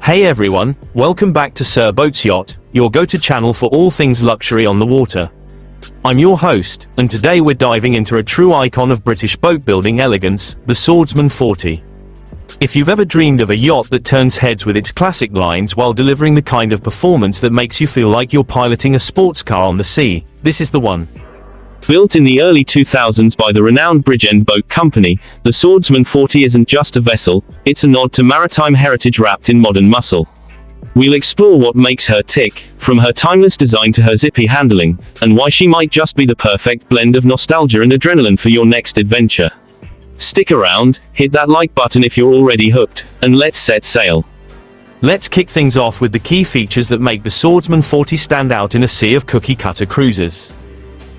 Hey everyone, welcome back to Sir Boats Yacht, your go-to channel for all things luxury on the water. I'm your host, and today we're diving into a true icon of British boat building elegance, the Swordsman 40. If you've ever dreamed of a yacht that turns heads with its classic lines while delivering the kind of performance that makes you feel like you're piloting a sports car on the sea, this is the one. Built in the early 2000s by the renowned Bridgend Boat Company, the Swordsman 40 isn't just a vessel, it's a nod to maritime heritage wrapped in modern muscle. We'll explore what makes her tick, from her timeless design to her zippy handling, and why she might just be the perfect blend of nostalgia and adrenaline for your next adventure. Stick around, hit that like button if you're already hooked, and let's set sail. Let's kick things off with the key features that make the Swordsman 40 stand out in a sea of cookie-cutter cruisers.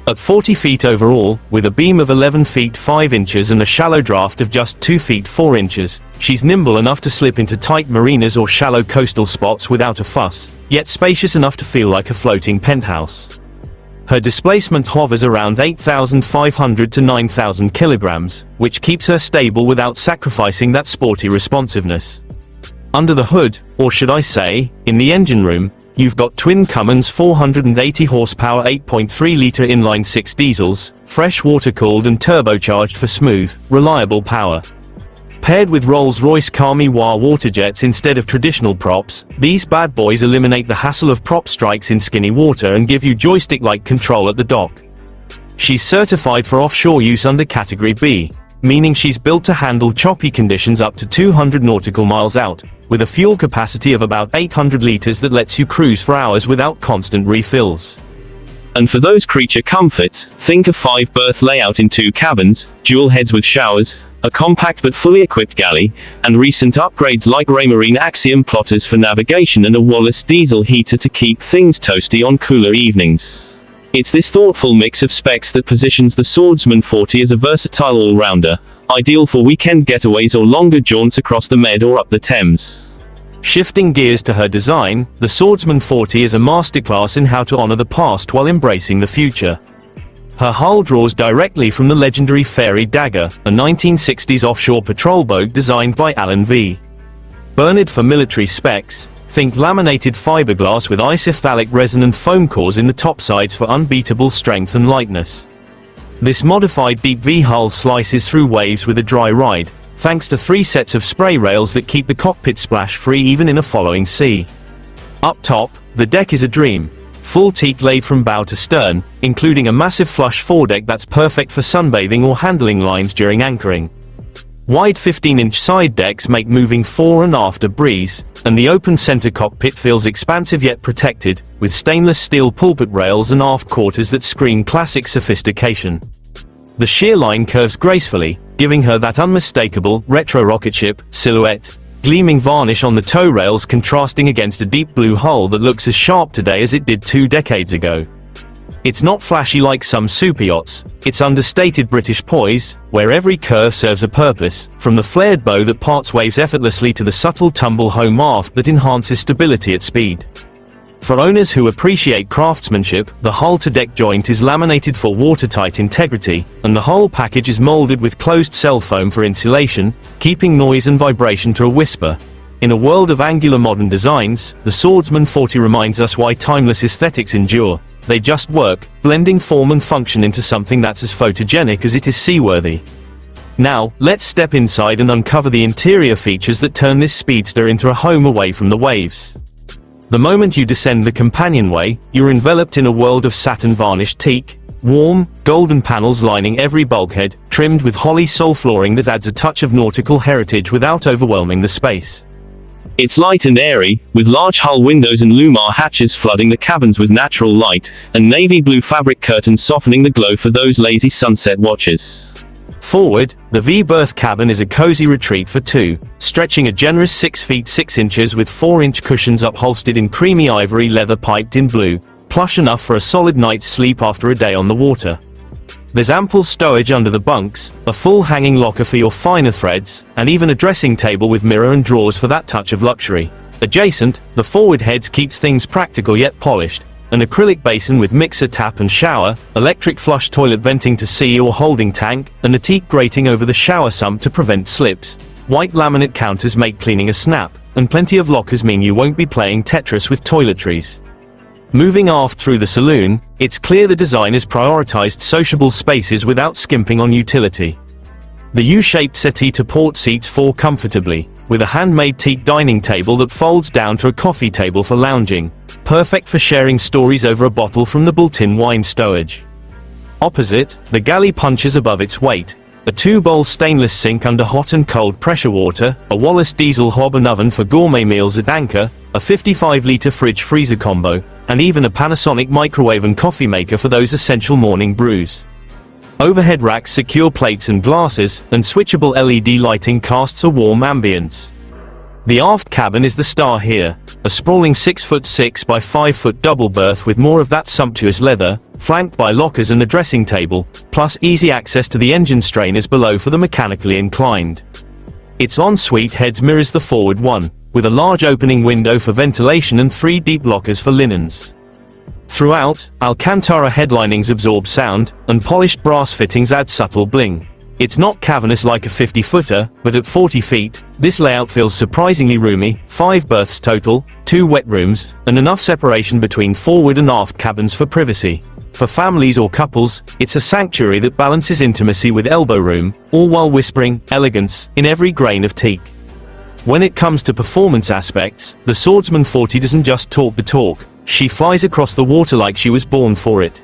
At 40 feet overall, with a beam of 11 feet 5 inches and a shallow draft of just 2 feet 4 inches, she's nimble enough to slip into tight marinas or shallow coastal spots without a fuss, yet spacious enough to feel like a floating penthouse. Her displacement hovers around 8,500 to 9,000 kilograms, which keeps her stable without sacrificing that sporty responsiveness. Under the hood, or should I say, in the engine room, you've got twin Cummins 480 horsepower 8.3-litre inline-6 diesels, fresh water-cooled and turbocharged for smooth, reliable power. Paired with Rolls-Royce waterjets instead of traditional props, these bad boys eliminate the hassle of prop strikes in skinny water and give you joystick-like control at the dock. She's certified for offshore use under Category B, meaning she's built to handle choppy conditions up to 200 nautical miles out, with a fuel capacity of about 800 litres that lets you cruise for hours without constant refills. And for those creature comforts, think a 5-berth layout in 2 cabins, dual heads with showers, a compact but fully equipped galley, and recent upgrades like Raymarine Axiom plotters for navigation and a Wallace diesel heater to keep things toasty on cooler evenings. It's this thoughtful mix of specs that positions the Swordsman 40 as a versatile all-rounder, ideal for weekend getaways or longer jaunts across the Med or up the Thames. Shifting gears to her design, the Swordsman 40 is a masterclass in how to honor the past while embracing the future. Her hull draws directly from the legendary Fairey Dagger, a 1960s offshore patrol boat designed by Alan V. Bernard for military specs. Think laminated fiberglass with isophthalic resin and foam cores in the topsides for unbeatable strength and lightness. This modified deep V hull slices through waves with a dry ride, thanks to 3 sets of spray rails that keep the cockpit splash-free even in a following sea. Up top, the deck is a dream. Full teak laid from bow to stern, including a massive flush foredeck that's perfect for sunbathing or handling lines during anchoring. Wide 15-inch side decks make moving fore and aft a breeze, and the open center cockpit feels expansive yet protected, with stainless steel pulpit rails and aft quarters that scream classic sophistication. The shear line curves gracefully, giving her that unmistakable, retro rocket ship silhouette, gleaming varnish on the tow rails contrasting against a deep blue hull that looks as sharp today as it did 2 decades ago. It's not flashy like some super yachts, it's understated British poise, where every curve serves a purpose, from the flared bow that parts waves effortlessly to the subtle tumble home aft that enhances stability at speed. For owners who appreciate craftsmanship, the hull-to-deck joint is laminated for watertight integrity, and the whole package is molded with closed cell foam for insulation, keeping noise and vibration to a whisper. In a world of angular modern designs, the Swordsman 40 reminds us why timeless aesthetics endure. They just work, blending form and function into something that's as photogenic as it is seaworthy. Now, let's step inside and uncover the interior features that turn this speedster into a home away from the waves. The moment you descend the companionway, you're enveloped in a world of satin varnished teak, warm, golden panels lining every bulkhead, trimmed with holly sole flooring that adds a touch of nautical heritage without overwhelming the space. It's light and airy, with large hull windows and Lumar hatches flooding the cabins with natural light, and navy blue fabric curtains softening the glow for those lazy sunset watches. Forward, the V-berth cabin is a cozy retreat for 2, stretching a generous 6 feet 6 inches with 4-inch cushions upholstered in creamy ivory leather piped in blue, plush enough for a solid night's sleep after a day on the water. There's ample stowage under the bunks, a full hanging locker for your finer threads, and even a dressing table with mirror and drawers for that touch of luxury. Adjacent, the forward heads keeps things practical yet polished, an acrylic basin with mixer tap and shower, electric flush toilet venting to sea or holding tank, and a teak grating over the shower sump to prevent slips. White laminate counters make cleaning a snap, and plenty of lockers mean you won't be playing Tetris with toiletries. Moving aft through the saloon, it's clear the designers prioritized sociable spaces without skimping on utility. The U-shaped settee to port seats fall comfortably, with a handmade teak dining table that folds down to a coffee table for lounging, perfect for sharing stories over a bottle from the built-in wine stowage. Opposite, the galley punches above its weight. A 2-bowl stainless sink under hot and cold pressure water, a Wallace diesel hob and oven for gourmet meals at anchor, a 55-litre fridge-freezer combo, and even a Panasonic microwave and coffee maker for those essential morning brews. Overhead racks secure plates and glasses, and switchable LED lighting casts a warm ambience. The aft cabin is the star here, a sprawling 6'6" by 5' double berth with more of that sumptuous leather, flanked by lockers and a dressing table, plus easy access to the engine strainers below for the mechanically inclined. Its ensuite heads mirrors the forward one, with a large opening window for ventilation and 3 deep lockers for linens. Throughout, Alcantara headlinings absorb sound, and polished brass fittings add subtle bling. It's not cavernous like a 50-footer, but at 40 feet, this layout feels surprisingly roomy, 5 berths total, 2 wet rooms, and enough separation between forward and aft cabins for privacy. For families or couples, it's a sanctuary that balances intimacy with elbow room, all while whispering elegance in every grain of teak. When it comes to performance aspects, the Swordsman 40 doesn't just talk the talk, she flies across the water like she was born for it.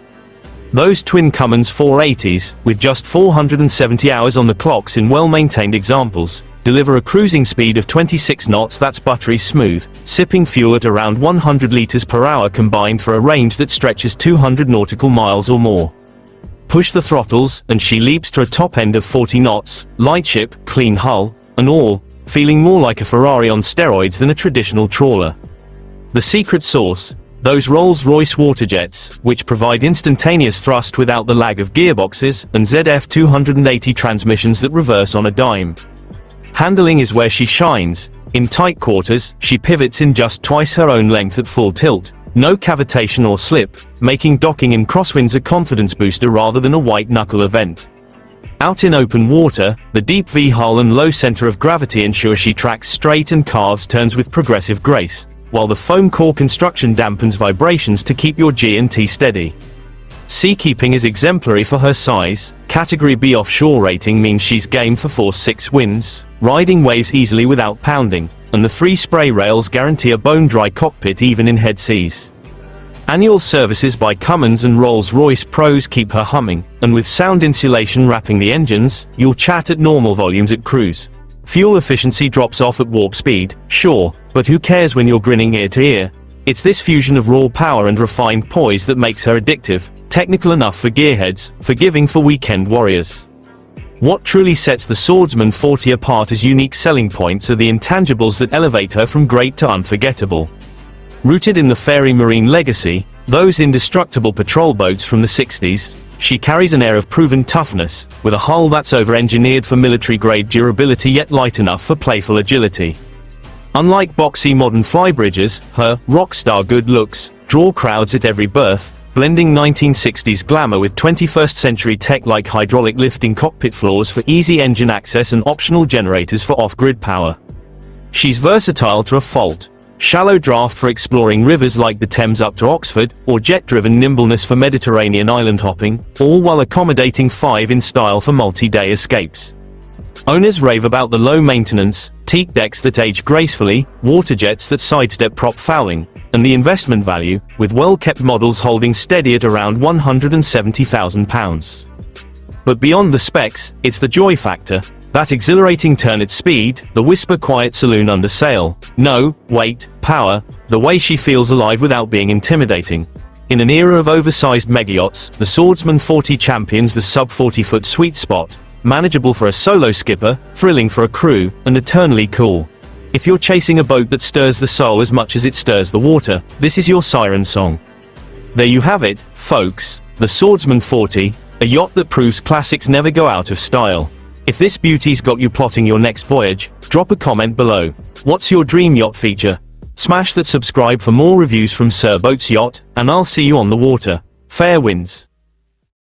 Those twin Cummins 480s, with just 470 hours on the clocks in well-maintained examples, deliver a cruising speed of 26 knots that's buttery smooth, sipping fuel at around 100 liters per hour combined for a range that stretches 200 nautical miles or more. Push the throttles, and she leaps to a top end of 40 knots, lightship, clean hull, and all, feeling more like a Ferrari on steroids than a traditional trawler. The secret sauce? Those Rolls-Royce waterjets, which provide instantaneous thrust without the lag of gearboxes, and ZF 280 transmissions that reverse on a dime. Handling is where she shines. In tight quarters, she pivots in just twice her own length at full tilt. No cavitation or slip, making docking in crosswinds a confidence booster rather than a white-knuckle event. Out in open water, the deep V-hull and low center of gravity ensure she tracks straight and carves turns with progressive grace, while the foam core construction dampens vibrations to keep your G&T steady. Seakeeping is exemplary for her size. Category B offshore rating means she's game for force 6 winds, riding waves easily without pounding, and the 3 spray rails guarantee a bone-dry cockpit even in head seas. Annual services by Cummins and Rolls-Royce pros keep her humming, and with sound insulation wrapping the engines, you'll chat at normal volumes at cruise. Fuel efficiency drops off at warp speed, sure, but who cares when you're grinning ear to ear? It's this fusion of raw power and refined poise that makes her addictive, technical enough for gearheads, forgiving for weekend warriors. What truly sets the Swordsman 40 apart as unique selling points are the intangibles that elevate her from great to unforgettable. Rooted in the Fairey marine legacy, those indestructible patrol boats from the 60s, she carries an air of proven toughness, with a hull that's over-engineered for military-grade durability yet light enough for playful agility. Unlike boxy modern flybridges, her rock-star good looks draw crowds at every berth, blending 1960s glamour with 21st-century tech like hydraulic lifting cockpit floors for easy engine access and optional generators for off-grid power. She's versatile to a fault. Shallow draft for exploring rivers like the Thames up to Oxford, or jet-driven nimbleness for Mediterranean island hopping, all while accommodating 5 in style for multi-day escapes. Owners rave about the low-maintenance, teak decks that age gracefully, waterjets that sidestep prop fouling, and the investment value, with well-kept models holding steady at around £170,000. But beyond the specs, it's the joy factor. That exhilarating turn at speed, the whisper-quiet saloon under sail. No, wait, power, the way she feels alive without being intimidating. In an era of oversized megayachts, the Swordsman 40 champions the sub-40-foot sweet spot, manageable for a solo skipper, thrilling for a crew, and eternally cool. If you're chasing a boat that stirs the soul as much as it stirs the water, this is your siren song. There you have it, folks, the Swordsman 40, a yacht that proves classics never go out of style. If this beauty's got you plotting your next voyage, drop a comment below. What's your dream yacht feature? Smash that subscribe for more reviews from Sir Boats Yacht, and I'll see you on the water. Fair winds.